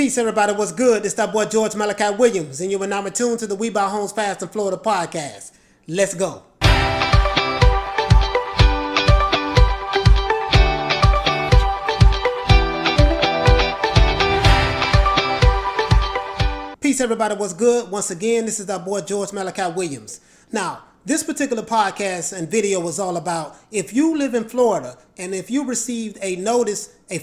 Peace, everybody. What's good? It's that boy George Malachi Williams, and you are now tuned to the We Buy Homes Fast in Florida podcast. Let's go. Peace, everybody. What's good? Once again, this is our boy George Malachi Williams. Now, this particular podcast and video was all about if you live in Florida and if you received a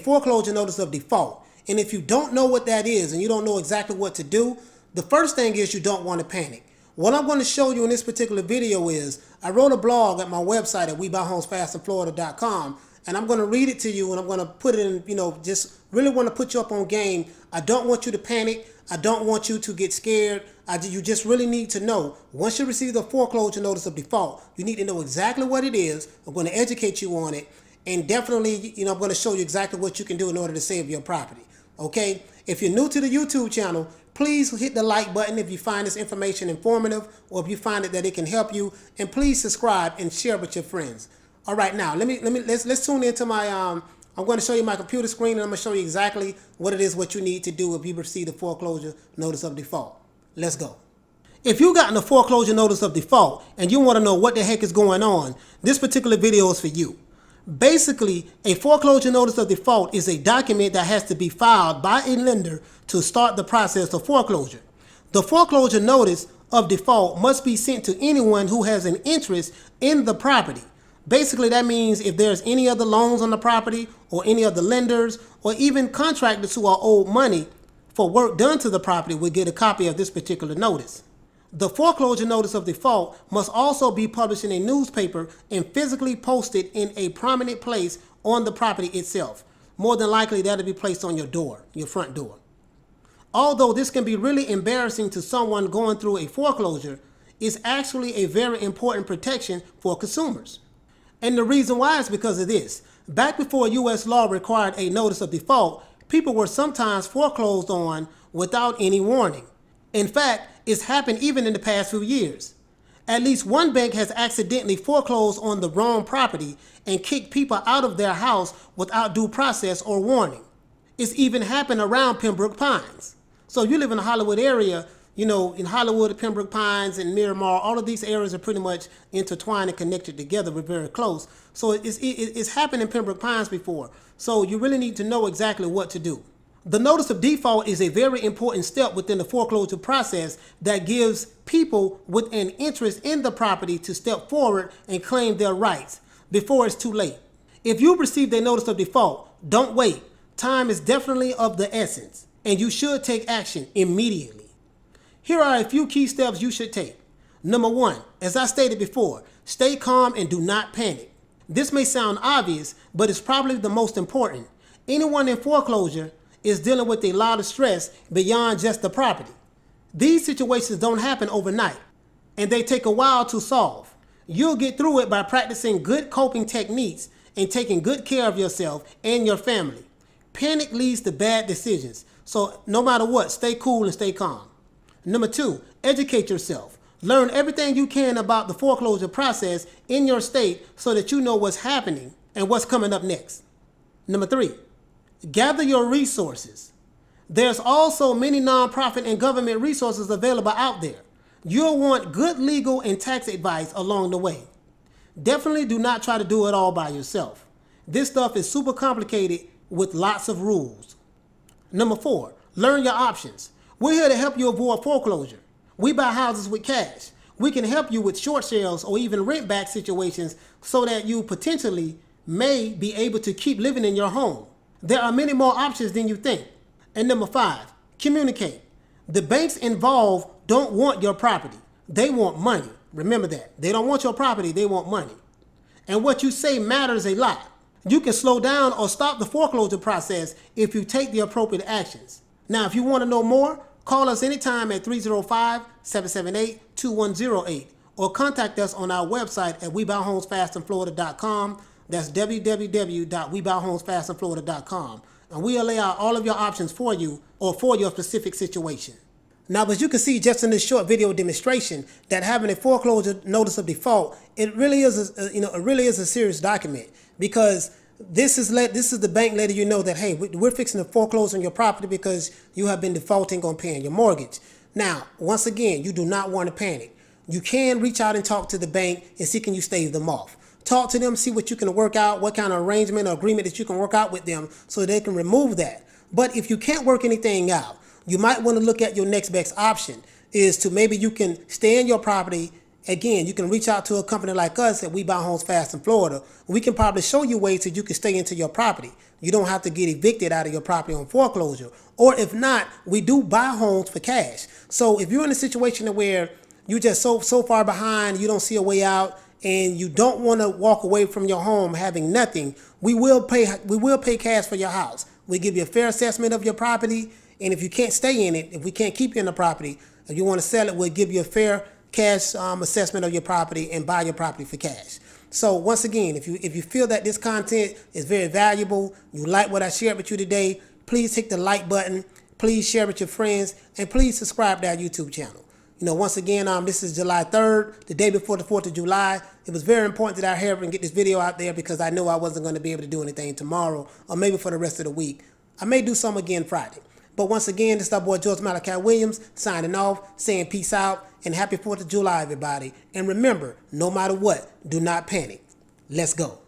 foreclosure notice of default, and if you don't know what that is and you don't know exactly what to do, the first thing is you don't want to panic. What I'm going to show you in this particular video is I wrote a blog at my website at WeBuyHomesFastInFlorida.com, and I'm going to read it to you, and I'm going to put it in, just really want to put you up on game. I don't want you to panic. I don't want you to get scared. You just really need to know, once you receive the foreclosure notice of default, you need to know exactly what it is. I'm going to educate you on it, and definitely, I'm going to show you exactly what you can do in order to save your property. Okay? If you're new to the YouTube channel, please hit the like button if you find this information informative or if you find it that it can help you, and please subscribe and share with your friends. All right, now let's tune into my I'm going to show you my computer screen, and I'm going to show you exactly what it is what you need to do if you receive the foreclosure notice of default. Let's go. If you've gotten a foreclosure notice of default and you want to know what the heck is going on, this particular video is for you. Basically, a foreclosure notice of default is a document that has to be filed by a lender to start the process of foreclosure. The foreclosure notice of default must be sent to anyone who has an interest in the property. Basically, that means if there's any other loans on the property or any other lenders or even contractors who are owed money for work done to the property will get a copy of this particular notice. The foreclosure notice of default must also be published in a newspaper and physically posted in a prominent place on the property itself. More than likely, that'll be placed on your door, your front door. Although this can be really embarrassing to someone going through a foreclosure, it's actually a very important protection for consumers. And the reason why is because of this. Back before U.S. law required a notice of default, people were sometimes foreclosed on without any warning. In fact, it's happened even in the past few years. At least one bank has accidentally foreclosed on the wrong property and kicked people out of their house without due process or warning. It's even happened around Pembroke Pines. So you live in the Hollywood area, in Hollywood, Pembroke Pines, and Miramar, all of these areas are pretty much intertwined and connected together. We're very close. So it's happened in Pembroke Pines before. So you really need to know exactly what to do. The notice of default is a very important step within the foreclosure process that gives people with an interest in the property to step forward and claim their rights before it's too late. If you've received a notice of default, don't wait. Time is definitely of the essence, and you should take action immediately. Here are a few key steps you should take. Number one, as I stated before, stay calm and do not panic. This may sound obvious, but it's probably the most important. Anyone in foreclosure is dealing with a lot of stress beyond just the property. These situations don't happen overnight, and they take a while to solve. You'll get through it by practicing good coping techniques and taking good care of yourself and your family. Panic leads to bad decisions, so no matter what, stay cool and stay calm. Number two, educate yourself. Learn everything you can about the foreclosure process in your state so that you know what's happening and what's coming up next. Number three, gather your resources. There's also many nonprofit and government resources available out there. You'll want good legal and tax advice along the way. Definitely do not try to do it all by yourself. This stuff is super complicated with lots of rules. Number four, learn your options. We're here to help you avoid foreclosure. We buy houses with cash. We can help you with short sales or even rent back situations so that you potentially may be able to keep living in your home. There are many more options than you think. And number five, communicate. The banks involved don't want your property. They want money. Remember that. They don't want your property. They want money. And what you say matters a lot. You can slow down or stop the foreclosure process if you take the appropriate actions. Now, if you want to know more, call us anytime at 305-778-2108 or contact us on our website at WeBuyHomesFastInFlorida.com. That's www.WeBuyHomesFastInFlorida.com. And we'll lay out all of your options for you or for your specific situation. Now, as you can see just in this short video demonstration, that having a foreclosure notice of default, it really is a serious document, because this is the bank letting you know that, hey, we're fixing to foreclose on your property because you have been defaulting on paying your mortgage. Now, once again, you do not want to panic. You can reach out and talk to the bank and see can you stave them off. Talk to them, see what you can work out, what kind of arrangement or agreement that you can work out with them so they can remove that. But if you can't work anything out, you might want to look at your next best option is to maybe you can stay in your property. Again, you can reach out to a company like us that we buy homes fast in Florida. We can probably show you ways that you can stay into your property. You don't have to get evicted out of your property on foreclosure. Or if not, we do buy homes for cash. So if you're in a situation where you're just so far behind, you don't see a way out, and you don't want to walk away from your home having nothing, we will pay cash for your house. We give you a fair assessment of your property, and if you can't stay in it, if we can't keep you in the property, if you want to sell it, we'll give you a fair cash assessment of your property and buy your property for cash. So once again, if you feel that this content is very valuable, you like what I shared with you today, please hit the like button, please share with your friends, and please subscribe to our YouTube channel. Once again, this is July 3rd, the day before the 4th of July. It was very important that I hurry and get this video out there because I knew I wasn't going to be able to do anything tomorrow or maybe for the rest of the week. I may do some again Friday. But once again, this is our boy George Malachi Williams signing off, saying peace out, and happy 4th of July, everybody. And remember, no matter what, do not panic. Let's go.